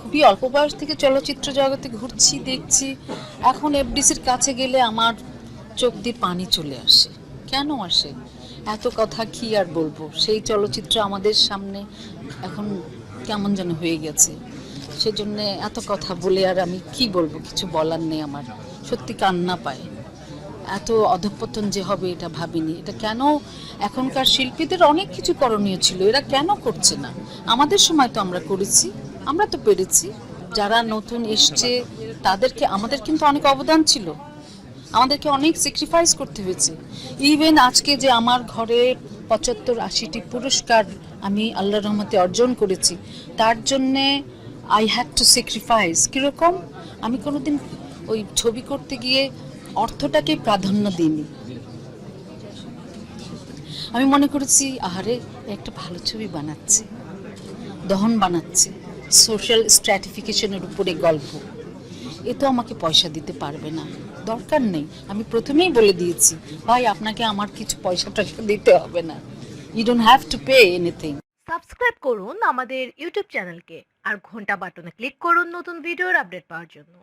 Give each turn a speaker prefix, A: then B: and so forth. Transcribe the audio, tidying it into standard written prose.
A: খুবই অল্প বয়স থেকে চলচ্চিত্র জগতে ঘুরছি, দেখছি। এখন এফডিসির কাছে গেলে আমার চোখ দিয়ে পানি চলে আসে। কেন আসে? এত কথা কি আর বলবো, সেই চলচ্চিত্র আমাদের সামনে এখন কেমন যেন হয়ে গেছে। সেজন্য এত কথা বলে আর আমি কি বলবো, কিছু বলার নেই আমার। সত্যি কান্না পায়। এত অধঃপতন যে হবে এটা ভাবিনি। এটা কেন? এখনকার শিল্পীদের অনেক কিছু করণীয় ছিল, এরা কেন করছে না? আমাদের সময় তো আমরা করেছি, আমরা তো পেরেছি। যারা নতুন এসছে তাদেরকে, আমাদের কিন্তু অনেক অবদান ছিল, আমাদেরকে অনেক স্যাক্রিফাইস করতে হয়েছে। ইভেন আজকে যে আমার ঘরে ৭৫-৮০টি পুরস্কার আমি আল্লাহর রহমতে অর্জন করেছি, তার জন্যে আই হ্যাড টু স্যাক্রিফাইস। কীরকম? আমি কোনোদিন ওই ছবি করতে গিয়ে অর্থটাকে প্রাধান্য দিইনি। আমি মনে করেছি আহারে একটা ভালো ছবি বানাচ্ছে, দহন বানাচ্ছে, সোশ্যাল স্ট্র্যাটিফিকেশনের উপরে গল্প, এ তো আমাকে পয়সা দিতে পারবে না, দরকার নেই। আমি প্রথমেই বলে দিয়েছি, ভাই আপনাকে আমার কিছু পয়সা টয়সা দিতে হবে না, you don't have to pay anything.
B: Subscribe করুন আমাদের ইউটিউব চ্যানেলকে আর ঘন্টা বাটনে ক্লিক করুন নতুন ভিডিওর আপডেট পাওয়ার জন্য।